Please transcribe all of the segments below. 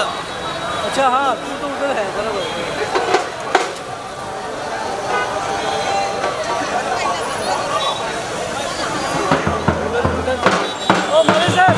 अच्छा हाँ तू तो उधर है बराबर। ओ मरे सर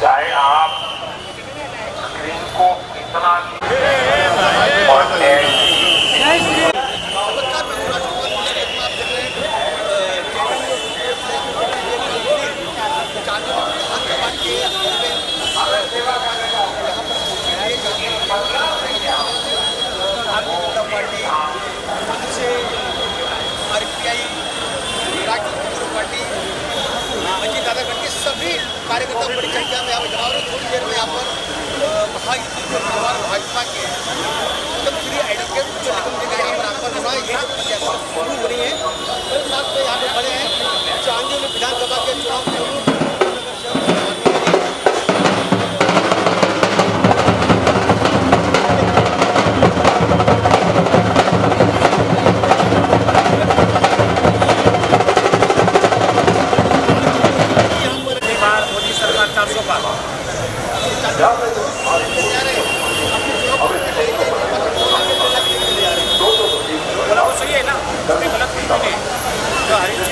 चाहे आप स्क्रीन को कितना सभी कार्यकर्ता बड़ी संख्या में यहाँ पर थोड़ी देर में यहाँ पर भाजपा के एकदम फ्री एडवोकेट जो निगम के यहाँ पर आकर हुआ ये शुरू हो रही है। मेरे साथ में यहाँ पर खड़े हैं चांदी में विधानसभा के चुनाव के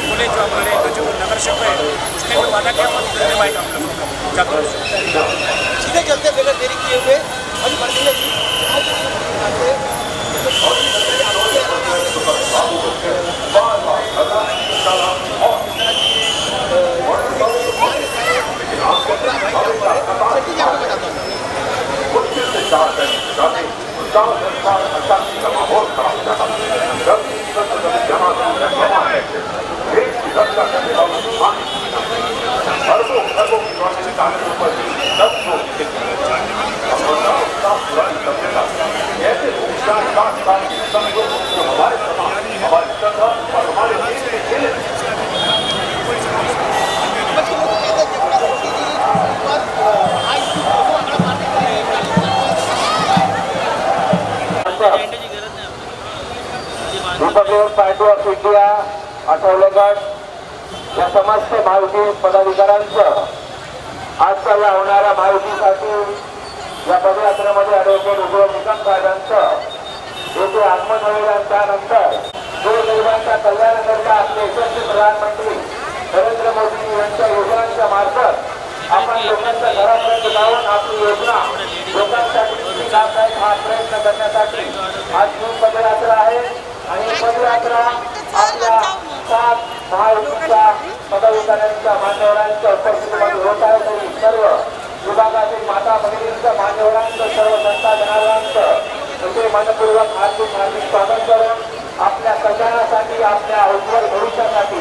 बोले जो हमारे जो नगर सेवक है उसने जो वादा किया वो करने वाले हम लोग सीधे चलते बगैर देरी किए हुए हम बढ़ते हैं पार्टी ऑफ इंडिया आठवलेगड या समस्त महायुती पदाधिकाऱ्यांचं आजच्या या होणाऱ्या महायुतीसाठी या पदयात्रेमध्ये ॲडव्होकेट उज्ज्वल निकम साहेबांचं येथे आगमन होईल आणि त्यानंतर गोरगरिबांच्या कल्याणाकरता आपले यशस्वी प्रधानमंत्री नरेंद्र मोदी यांच्या योजनांच्या मार्फत आपण लोकांच्या घरापर्यंत जाऊन आपली योजना लोकांसाठी लाभदायक हा प्रयत्न करण्यासाठी आज ही पदयात्रा आहे आणि पदयात्रा आपल्या 7 महायुतीच्या पदाधिकाऱ्यांच्या मान्यवरांच्या उपस्थितीमध्ये होत आहे तरी सर्व विभागातील माता भगिनींच्या मान्यवरांचं सर्व जनता जनार्दनांचं म्हणजे मनपूर्वक हार्दिक स्वागत करून आपल्या कल्याणासाठी आपल्या उज्ज्वल भविष्यासाठी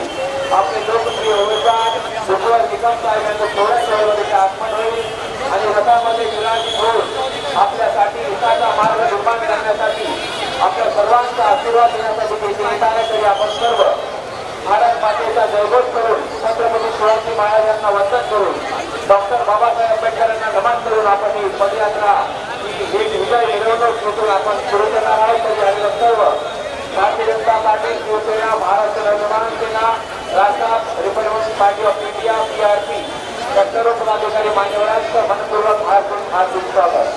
आपले लोकप्रिय उमेदवार उज्ज्वल निकम साहेब यांचं थोड्याच वेळेमध्ये आगमन होईल आणि रथामध्ये विराजित होऊन आपल्यासाठी हिताचा मार्ग निर्माण करण्यासाठी आपल्या सर्वांचा आशीर्वाद देण्यासाठी येत आहे तरी आपण सर्व भारत मातेचा जयघोष करून तुळशी महाराज यांना वंदन करून डॉक्टर बाबासाहेब आंबेडकरांना नमन करून आपण ही पदयात्रा ही एक विजय मिरवणूक घेऊन आपण सुरू करणार आहोत. तरी आलेलं सर्व भारतीय जनता पार्टी, शिवसेना, महाराष्ट्र नवनिर्माण सेना, राष्ट्र Republican party of India PRP या सर्व पदाधिकारी मान्यवरांचं मनपूर्वक हार्दिक स्वागत.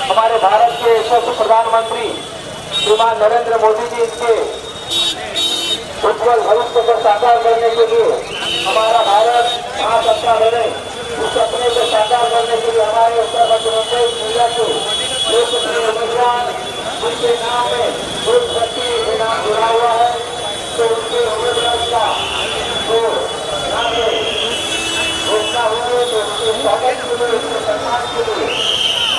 हमारे भारत के यशस्वी प्रधानमंत्री श्रीमान नरेंद्र मोदी जी के उज्जवल भविष्य को साकार करने के लिए हमारा भारत महासत्ता बने, उस सपने को साकार करने के लिए हमारे उत्तर मध्य मुंबई जिला के लोकप्रिय उम्मीदवार जिनके नाम में देशभक्ति नाम जुड़ा हुआ है, तो उनके उम्मीदवार का जो नाम है घोषणा हुई तो उसके स्वागत के लिए, उसके सम्मान के लिए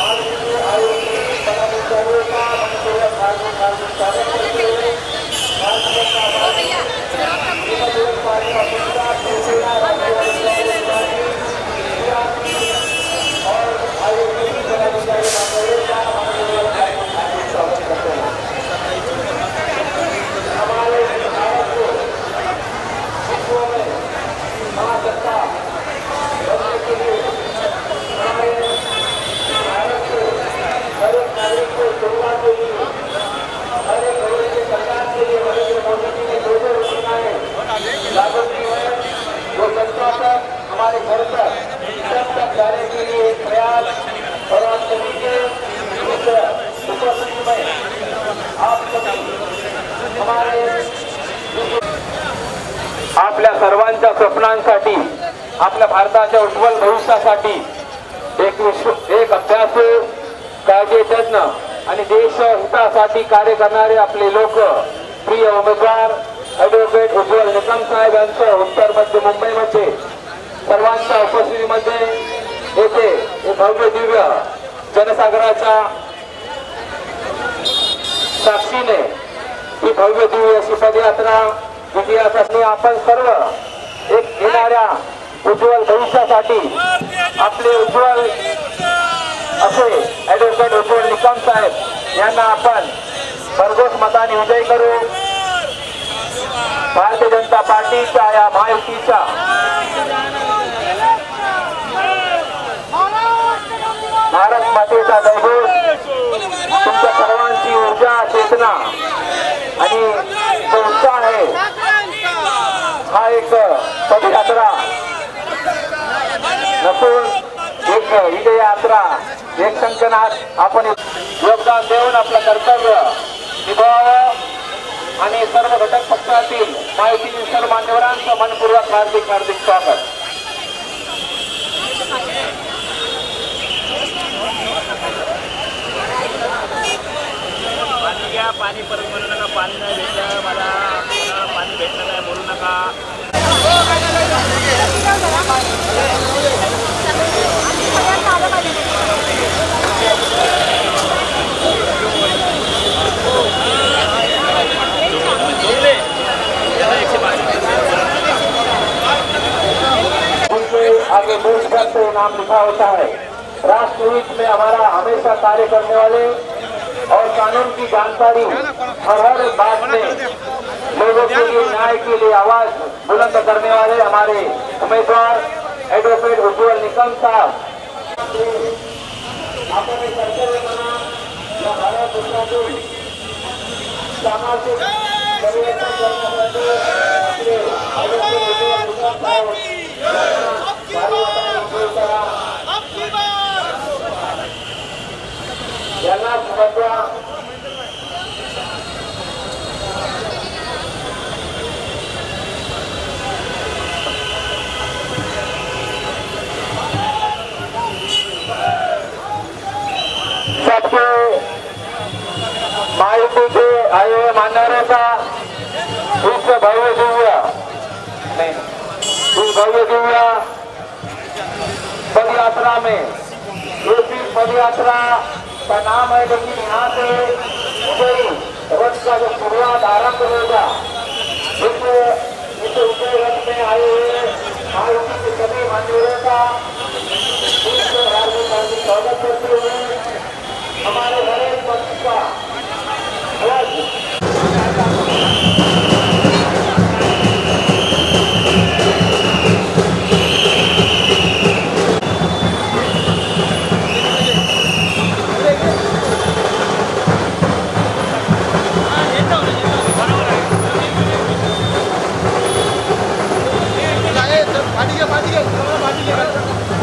और इसके आयोग के पदाधिकारियों का मनपूर्वक हार्दिक हार्दिक स्वागत करते हुए Bharatiya Janata party republican party of India, Shivsena, और आयोग के पदाधिकारी मंडलों का मनपूर्वक हार्दिक स्वागत करते हैं. हमारे भारत को विश्व में महासत्ता बनने के लिए हमारे भारत के हर एक नागरिक को सुविधा के लिए, हर एक घरों के कल्याण के लिए नरेंद्र मोदी जी ने जो योजनाएं लागू की है, वो जनता तक, हमारे घर तक, सब तक जाने के लिए एक प्रयास और आप सभी के इस उपस्थिति में आप सभी हमारे आपल्या सर्वांच्या स्वप्नांसाठी, आपल्या भारताच्या उज्ज्वल भविष्यासाठी एक अभ्यासू, काळजीतज्ञ आणि देश हितासाठी कार्य करणारे आपले लोक प्रिय उमेदवार ॲडव्होकेट उज्ज्वल निकम साहेब यांचं उत्तर मध्य मुंबईमध्ये सर्वांच्या उपस्थितीमध्ये येथे एक भव्य दिव्य जनसागराच्या साक्षीने ही भव्य दिव्य अशी पदयात्रा इतिहासाने आपण सर्व एक येणाऱ्या उज्ज्वल भविष्यासाठी आपले उज्ज्वल असे ॲडव्होकेट उज्ज्वल निकम साहेब यांना आपण भरघोस मताने विजयी करू. भारतीय जनता पार्टीच्या या महायुतीच्या भारत मातेचा जयघोष, तुमच्या सर्वांची ऊर्जा, चेतना आणि जो उत्साह आहे, हा एक पदयात्रा नसून एक विजय यात्रा, एक संकनात आपण योगदान देऊन आपलं कर्तव्य निभावावं आणि सर्व घटक पक्षातील माहितीतील सर्व मान्यवरांचं मनपूर्वक हार्दिक हार्दिक स्वागत. पाणी घ्या, पाणी परत बोलू नका, पाणी नाही भेटलं मला, पाणी भेटलं नाही बोलू नका. आगे देशभक्त से नाम लिखा होता है. राष्ट्रहित में हमारा हमेशा कार्य करने वाले और कानून की जानकारी हर बात में लोगों के लिए, न्याय के लिए आवाज बुलंद करने वाले हमारे उम्मीदवार एडवोकेट उज्ज्वल निकम साहब. आपण कर्तव्य म्हणा या भारत देशातील सामाजिक परिवर्तन करण्यासाठी आपले एडवोकेट उज्ज्वल निकम साहेब यांना शुभेच्छा. सबके दिंडीचे आए मान्यवरों का इस भव्य दिव्य पद यात्रा में यूपी पद यात्रा का नाम है, लेकिन यहाँ से उदय रथ का जो शुरुआत आरंभ होगा इस उदय रथ में आए हुए महायुति के सभी मान्यवरों का हार्दिक स्वागत करते हुए हमारे हरेक पक्ष का पाठी घ्या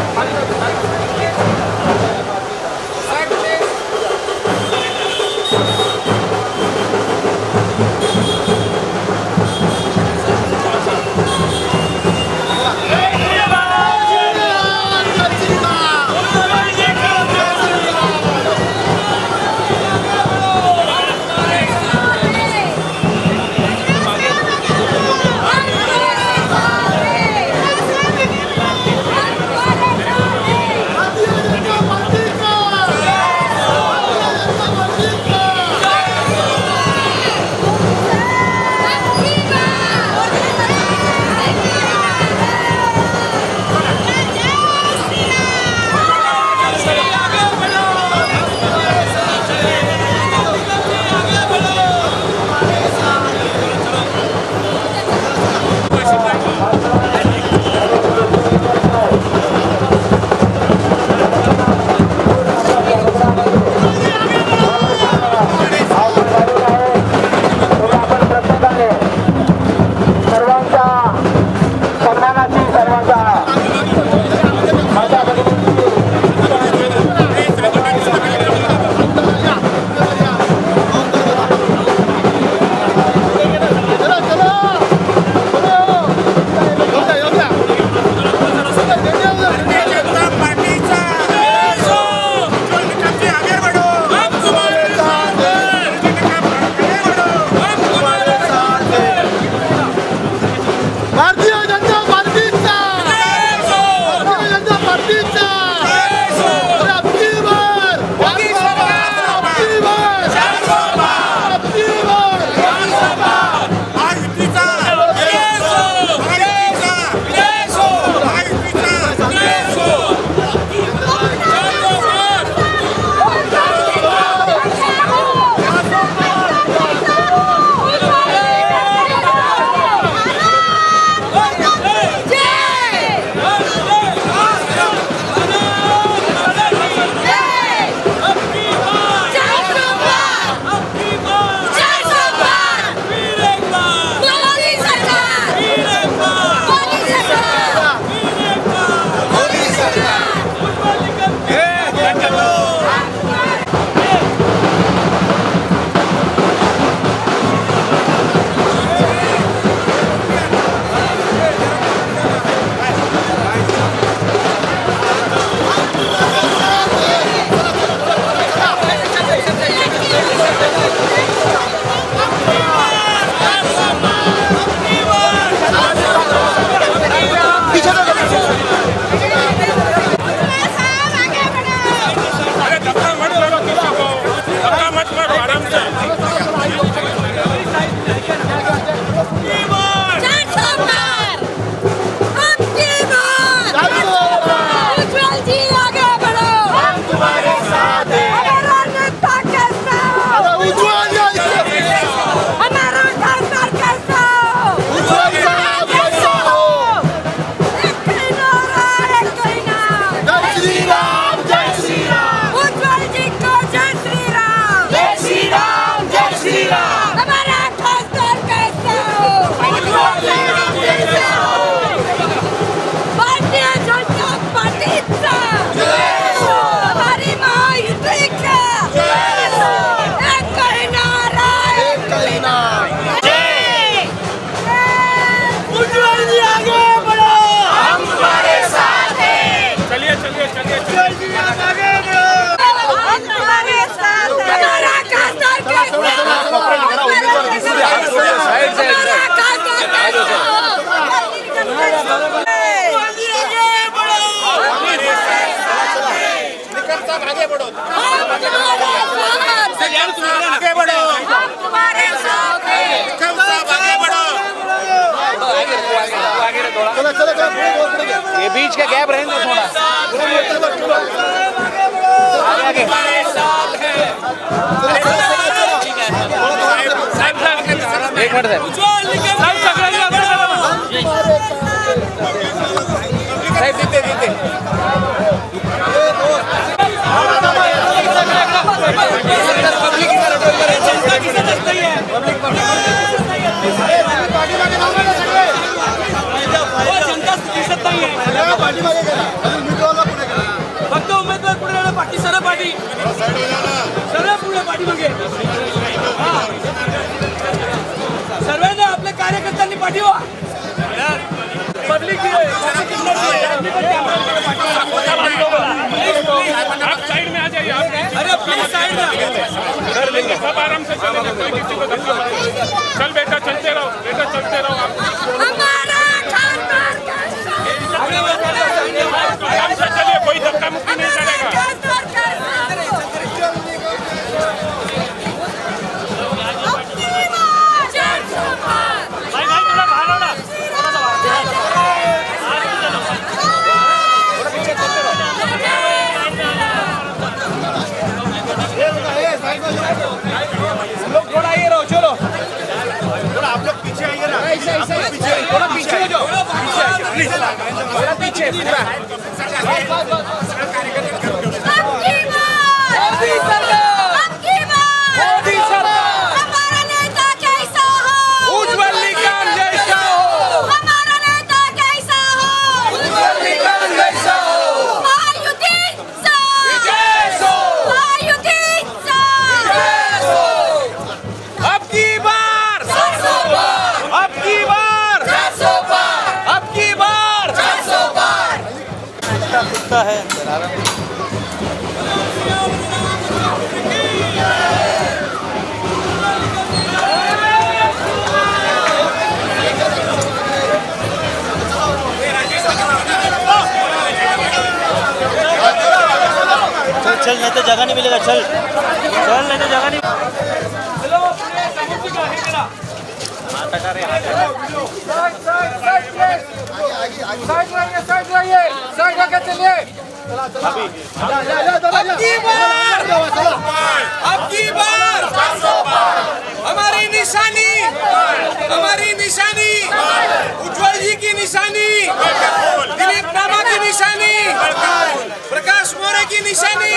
साहब आगे बढ़ो आगे बढ़ो तुम्हारे साथ हैं विक्रम साहब आगे बढ़ो ये बीच का गैप रहेगा थोड़ा आगे एक मिनट साहब दीते फक्त उमेदवार पुढे राहिला बाकी सरळ पाठी सरळ पुढे पाठी मागे सर्वांना आपल्या कार्यकर्त्यांनी पाठवा पब्लिक साइड में आ जाइए आप अरे प्लीज साइड में कर लेंगे सब आराम से चलेंगे कोई किसी को धक्का मत दो। चल बेटा चलते रहो आप हमारा खानदान आराम से चलिए कोई धक्का मुक्की नहीं करेगा थोड़ा ये रहो चलो आप लोग पीछे आइए ना थोड़ा पीछे हो जाओ थोड़ा पीछे पूरा हमारा नेता कैसा हो उज्जवल निकाल जैसा हो हमारा नेता कैसा हो उज्जवल निकाल जैसा हो आयुधि जय सो आयुधि अब की बार अब की बार अब की बार कुत्ता है चल नहीं तो जगह नहीं मिलेगा चल नहीं तो जगह नहीं अब की बार हमारी निशानी उज्जवल जी की निशानी दिलीप नामा की निशानी प्रकाश मोरे की निशानी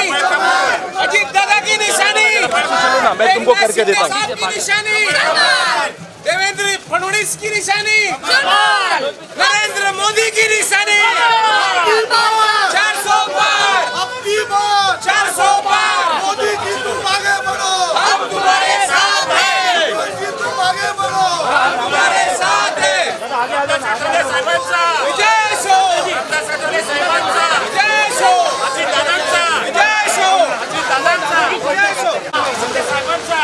अजीत दादा की निशानी मैं तुमको करके देता हूँ साहब की निशानी देवेंद्र फडणवीस की निशानी नरेंद्र मोदी की निशानी 400 पार 400 पार मोदी जी तुम आगे बढ़ो हम तुम्हारे साथ हैं तुम आगे बढ़ो हम तुम्हारे साथ हैं साहेबांचा विजय सो साहेबांचा विजय सो अजित दादांचा विजय सो साहेबांचा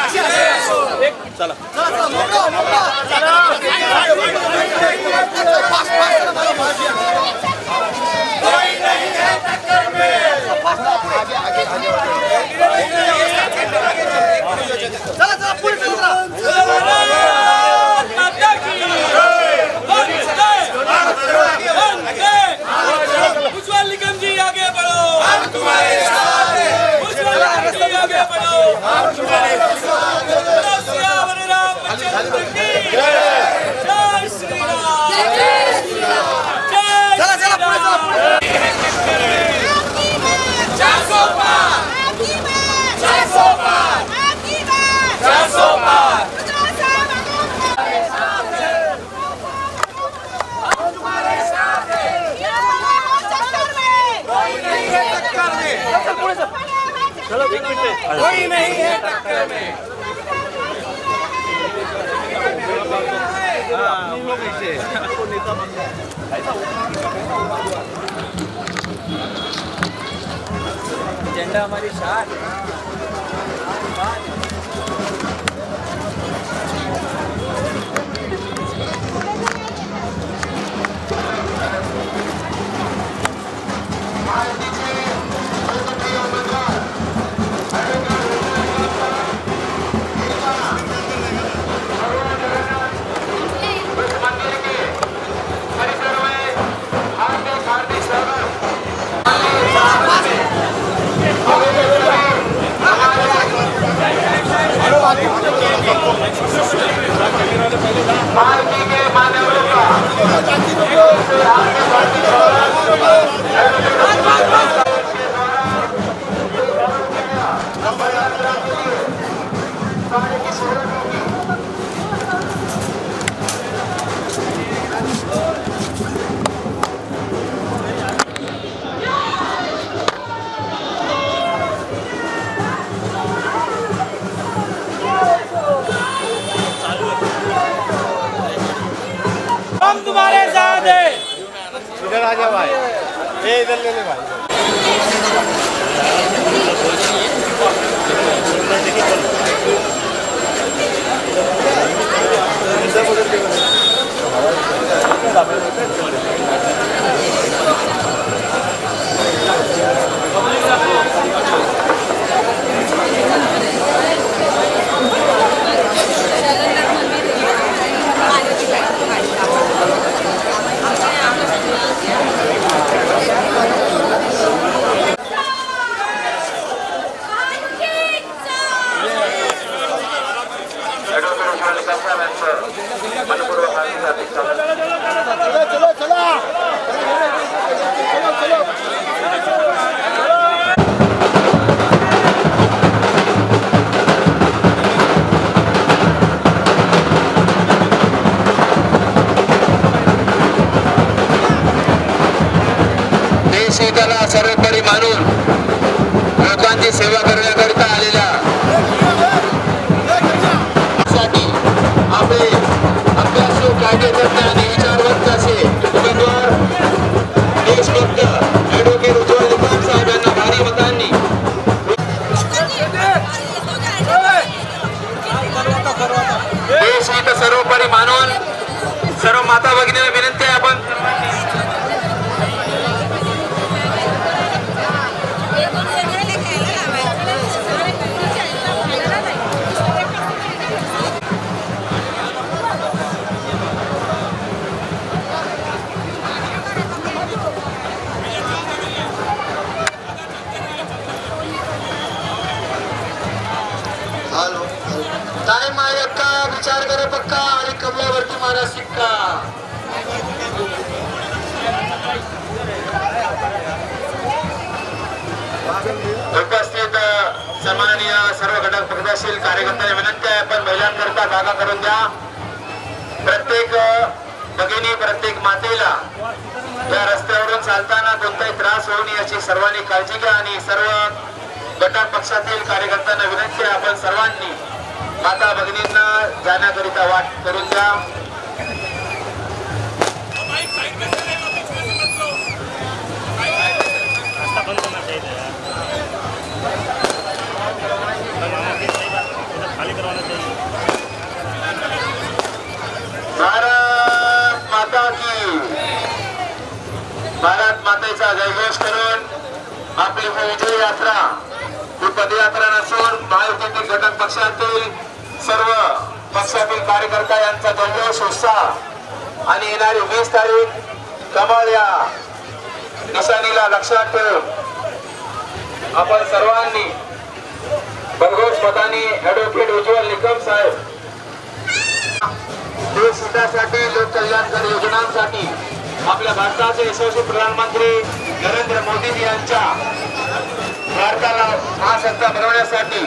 उज्जवल निगम जी आगे बढ़ो हम तुम्हारे साथ हैं उज्जवल निगम जी आगे बढ़ो हम तुम्हारे साथ हैं सियावर रामचंद्र की जय श्री राम जय श्री राम चला पूरे 400 पार 400 पार 400 पार कोई नहीं है टक्कर में झंडा हमारी शान महायुतीचे इधर आ जाओ भाई, ये इधर ले ले भाई। देशहिताला सर्वोपरी मानून लोकांची सेवा करण्याकरिता आलेल्या साठी आपले अभ्यासू कार्यकर्ते आणि विचारवंत असे उमेदवार देशभक्त ॲडव्होकेट उज्ज्वल निकम साहेब यांना भारी मतांनी देशहित सर्वोपरी मानून सर्व माता भगिनींना विनंती आहे आपण टाइम आहे का विचार करे पक्का आणि कमलावरती मारा सिक्का उपस्थित सन्माननीय सर्व घटक पक्षातील कार्यकर्त्यांना विनंती आहे पण महिलांकरता जागा करून द्या प्रत्येक भगिनी प्रत्येक मातेला या रस्त्यावरून चालताना कोणताही त्रास होऊ नये याची सर्वांनी काळजी घ्या आणि सर्व घटक पक्षातील कार्यकर्त्यांना विनंती आहे आपण सर्वांनी माता भगिनींना जाण्याकरिता वाट करून द्या भारत माता की भारत मातेचा जयघोष करून आपली ही विजय यात्रा ही पदयात्रा नसून महायुतीतील घटक पक्षातील सर्व पक्षातील कार्यकर्ता यांचा जल्लोष उत्साह आणि येणारी 20 तारीख कमळ या निशाणीला लक्षात ठेवून आपण सर्वांनी भरघोस मतांनी ॲडव्होकेट उज्ज्वल निकम साहेब देशहितासाठी लोककल्याणकारी योजनांसाठी आपल्या भारताचे यशस्वी प्रधानमंत्री नरेंद्र मोदीजी यांच्या भारताला महासत्ता बनवण्यासाठी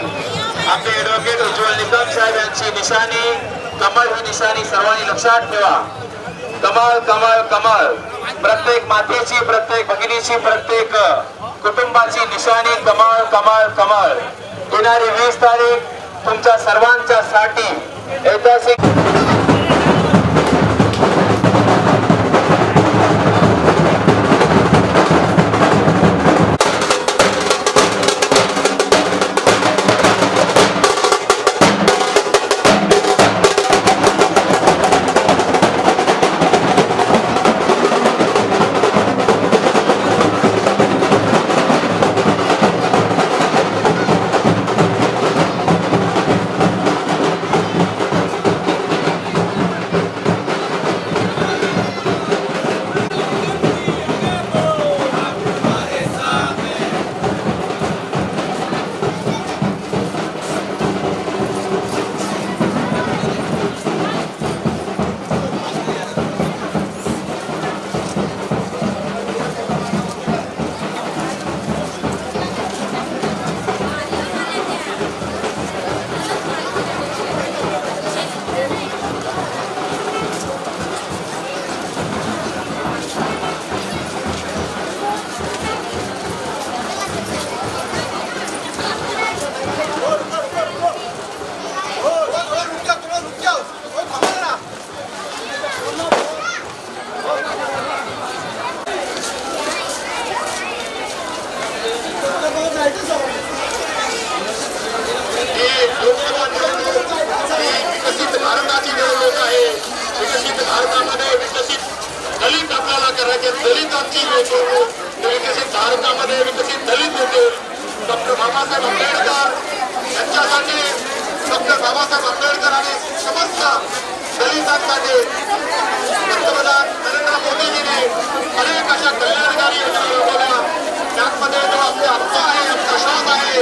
आपले ॲडव्होकेट उज्ज्वल निकम साहेब यांची निशाणी कमळ ही निशाणी सर्वांनी लक्षात ठेवा कमळ कमळ कमळ प्रत्येक मातेची प्रत्येक भगिनीची प्रत्येक कुटुंबाची निशाणी कमळ कमळ कमळ येणारी 20 तारीख तुमच्या सर्वांच्या साठी ऐतिहासिक दलितांची विकसित भारतामध्ये विकसित दलित होते. डॉक्टर बाबासाहेब आंबेडकर यांच्यासाठी डॉक्टर बाबासाहेब आंबेडकर आणि समस्त दलितांसाठी पंतप्रधान नरेंद्र मोदीजींनी अनेक अशा कल्याणकारी योजना राबवल्या. त्यामध्ये जो आपले आत्मा आहे, आमचा श्वास आहे,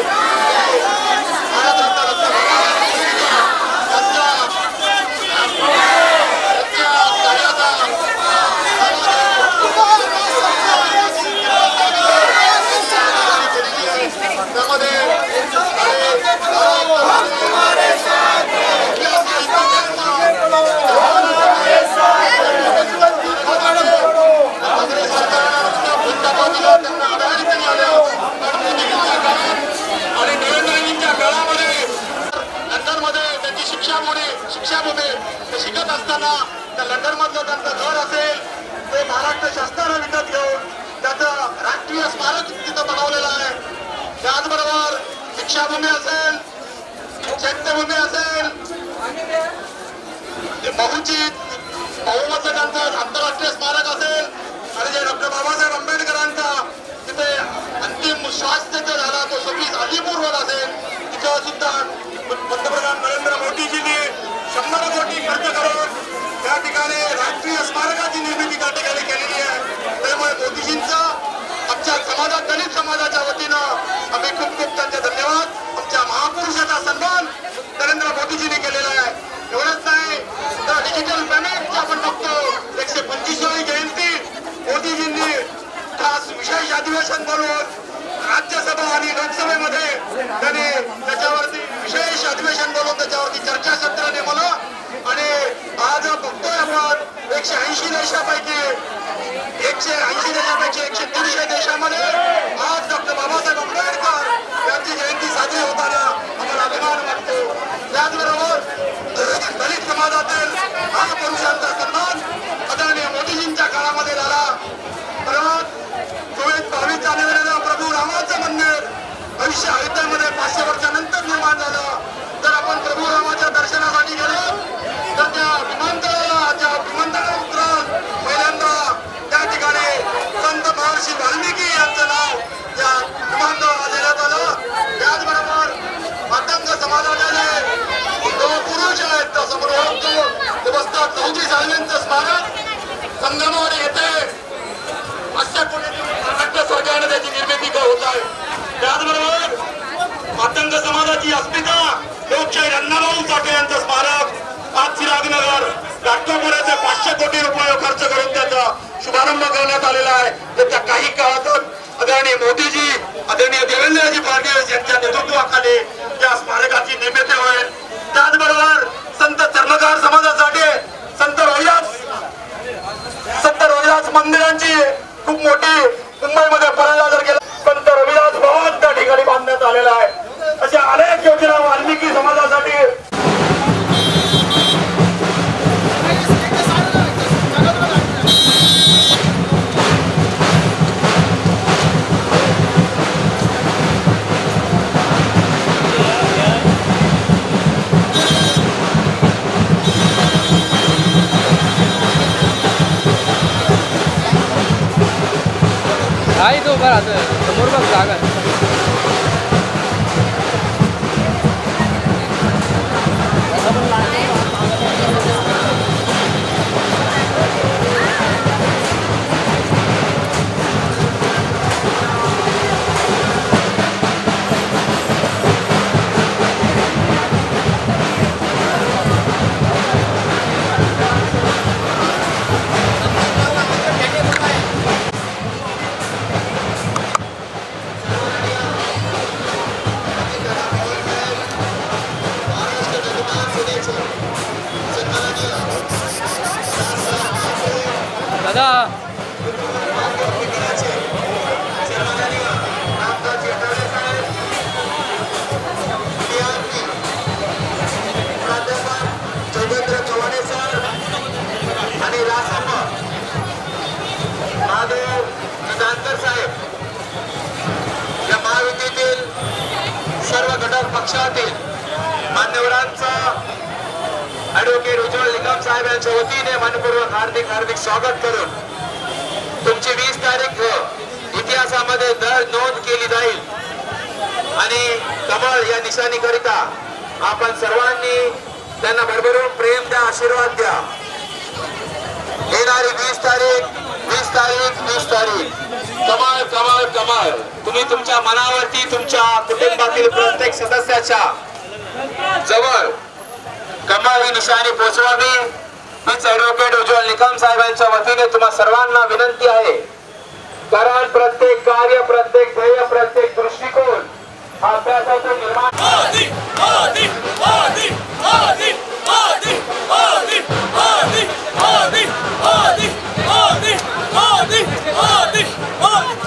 भारतरत्न डॉक्टर शिकत असताना त्या लंडन मधलं त्यांचं घर असेल ते महाराष्ट्र शासनानं विकत घेऊन त्याचं राष्ट्रीय स्मारक तिथं बनवलेलं आहे. त्याचबरोबर दीक्षाभूमी असेल, चैत्यभूमी असेल, बहुमतचं त्यांचं आंतरराष्ट्रीय स्मारक असेल आणि जे डॉक्टर बाबासाहेब आंबेडकरांचा तिथे अंतिम श्वास तिथे झाला तो 26 अलीपूरवर असेल, तिथं सुद्धा पंतप्रधान नरेंद्र मोदीजींनी 100 कोटी खर्च करून त्या ठिकाणी राष्ट्रीय स्मारकाची निर्मिती त्या ठिकाणी केलेली आहे. त्यामुळे मोदीजींचा आमच्या समाजात दलित समाजाच्या वतीनं आम्ही खूप खूप त्यांचे धन्यवाद. आमच्या महापुरुषाचा सन्मान नरेंद्र मोदीजींनी केलेला आहे. एवढंच नाही तर डिजिटल पेमेंट आपण बघतो 125वी जयंती मोदीजींनी खास विशेष अधिवेशन बोलवून राज्यसभा आणि लोकसभेमध्ये त्यांनी त्याच्यावरती विशेष अधिवेशन बोलवून त्याच्यावरती चर्चासत्र नेमलं आणि आज बघतोय आपण 180 देशापैकी 130 देशामध्ये आज डॉक्टर बाबासाहेब आंबेडकर यांची जयंती साजरी होताना आम्हाला अभिमान वाटतो. त्याचबरोबर दलित समाजातील महापुरुषांचा सन्मान आदरणीय मोदीजींच्या काळामध्ये झाला. परत 22 जानेवारीला प्रभू रामाचं मंदिर भविष्य अयोध्येमध्ये 500 वर्षानंतर निर्माण झालं. जर आपण प्रभू रामाच्या दर्शनासाठी गेलो तर त्या विमानतळावर उतरून पहिल्यांदा त्या ठिकाणी संत महर्षी वाल्मिकी यांचं नाव त्या विमानतळावर देण्यात आलं. त्याचबरोबर मातंग समाजाचे जे पुरुष आहेत त्या समोर ओळखतो ते बसतात 9 सालवेंचं स्मारक संगमवाडी येथे 500 कोटी महाराष्ट्र सरकारने त्याची निर्मिती होत आहे. त्याचबरोबर मातंग समाजाची अस्मिता लोकशाही अण्णाभाऊ साठे यांचं स्मारक आज शिराजनगर घाटकोपऱ्याचे 500 कोटी रुपये खर्च करून त्याचा शुभारंभ करण्यात आलेला आहे. त्याच्या काही काळातच आदरणीय मोदीजी, आदरणीय देवेंद्रजी फडणवीस यांच्या नेतृत्वाखाली या स्मारकाची निर्मिती होईल. त्याचबरोबर संत चर्मकार समाजासाठी संत रविदास मंदिरांची खूप मोठी मुंबईमध्ये पर्यटन जर केला संत रविदास भवन त्या ठिकाणी बांधण्यात आलेला आहे. अशा अनेक योजना वाल्मिकी समाजासाठी आहे तो बरं आता समोर बघ जागा दादा सर्व घटक पक्षातील मान्यवरांचा ऍडव्होकेट उज्ज्वल निकम साहेब यांच्या वतीने मनपूर्वक हार्दिक स्वागत करून तुमची 20 तारीख इतिहासामध्ये नोंद केली जाईल आणि कमळ या निशाणीकरिता आपण सर्वांनी त्यांना भरभरून प्रेम द्या, आशीर्वाद द्या. येणारी 20 तारीख कमळ कमळ कमळ. तुम्ही तुमच्या मनावरती तुमच्या कुटुंबातील प्रत्येक सदस्याच्या जवळ कमळ ही निशाणी पोहोचवावी हीच ऍडव्होकेट उज्ज्वल निकम साहेबांच्या वतीने तुम्हा सर्वांना विनंती आहे. कारण प्रत्येक कार्य, प्रत्येक ध्येय, प्रत्येक दृष्टिकोन हा अभ्यासातून निर्माण मोदी मोदी मोदी मोदी मोदी मोदी मोदी मोदी मोदी मोदी मोदी मोदी मोदी.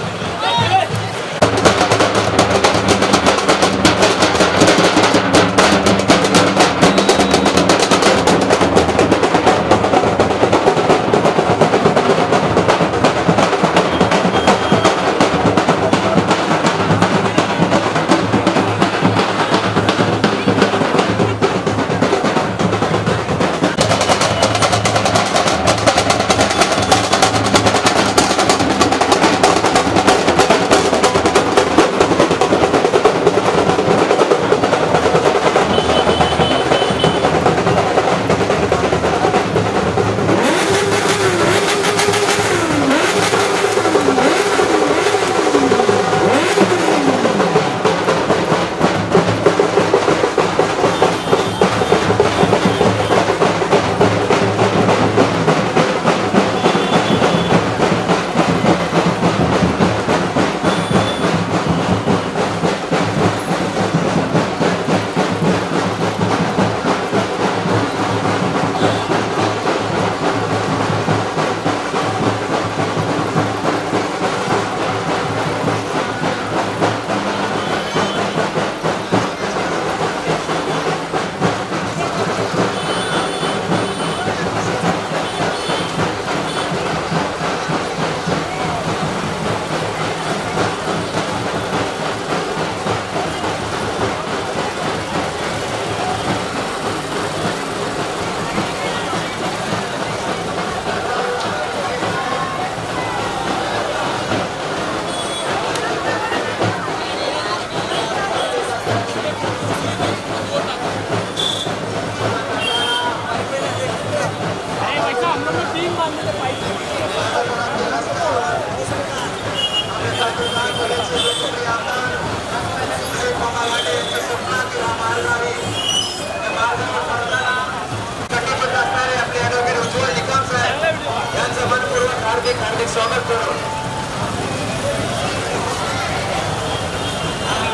हार्दिक स्वागत करू.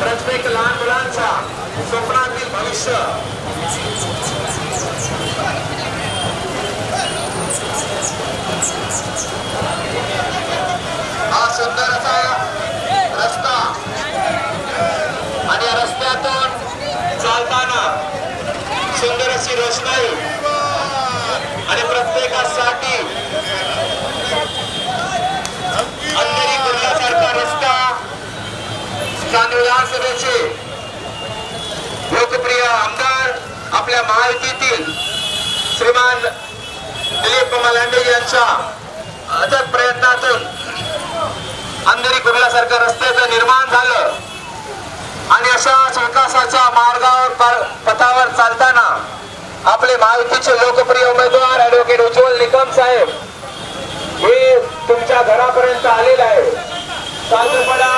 प्रत्येक लहान मुलांचा स्वप्नातील भविष्य हा सुंदर असा रस्ता आणि या रस्त्यातून चालताना सुंदर अशी रोषणाई आणि प्रत्येकासाठी अंधेरी कुर्ल्यासारखा रस्ता. स्थानिक विधानसभेचे लोकप्रिय आमदार आपल्या महायुतीतील श्रीमान दिलीप लांडे यांच्या अथक प्रयत्नातून अंधेरी कुर्ल्यासारख्या रस्त्याचं निर्माण झालं आणि अशाच विकासाच्या मार्गावर पथावर चालताना आपले महायुतीचे लोकप्रिय उमेदवार ऍडव्होकेट उज्ज्वल निकम साहेब हे तुमच्या घरापर्यंत आलेले आहे. साधूपणा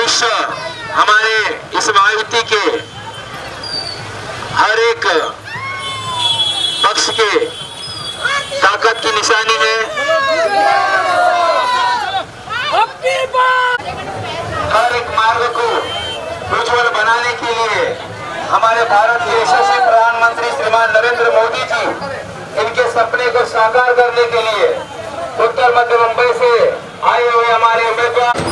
भविष्य हमारे इस महायुति के हर एक पक्ष के ताकत की निशानी है। हर एक मार्ग को उज्जवल बनाने के लिए हमारे भारत के यशस्वी प्रधानमंत्री श्रीमान नरेंद्र मोदी जी इनके सपने को साकार करने के लिए उत्तर मध्य मुंबई से आए हुए हमारे उम्मीदवार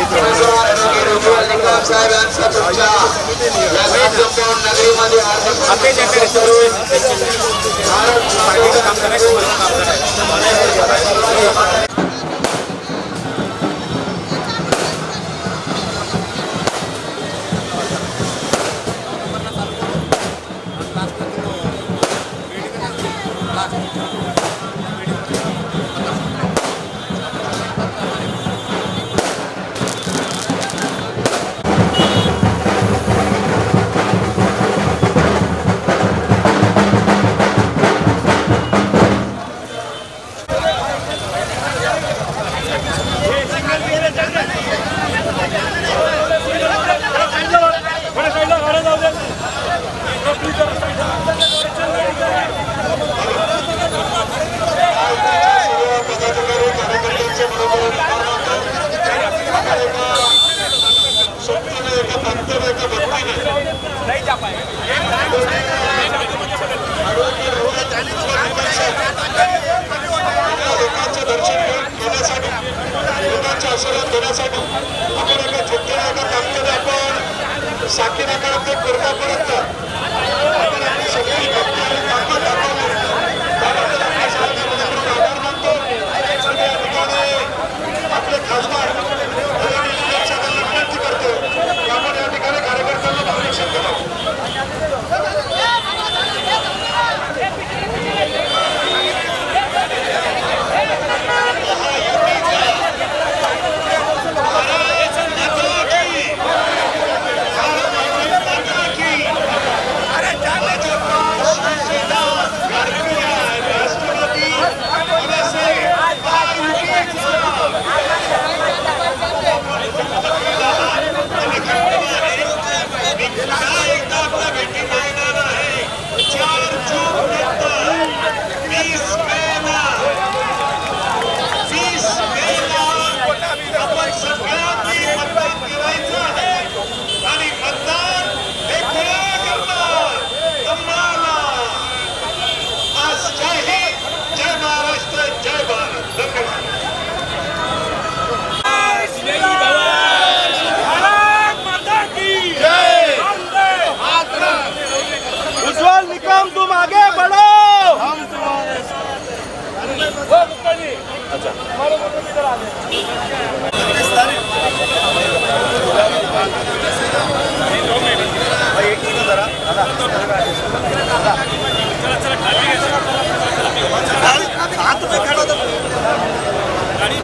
उमेदवार ॲडव्होकेट उज्ज्वल निकम साहेब यांचं तुमच्या या भेट कंपाऊंड नगरीमध्ये हार्दिक स्वागत करून आशीर्वाद घेण्यासाठी आपण एका छोट्या एका कामकडे आपण साखी नाकारात कोर्टापर्यंत आपण आपली सगळी कामं दाखवली त्याबद्दल आपल्या सगळ्यांना आभार मानतो आणि या ठिकाणी आपले खासदार विनंती करतो की आपण या ठिकाणी कार्यकर्त्यांना मार्गदर्शन करावं. उज्ज्वल निकम तुम आगे बढ़ो. जरा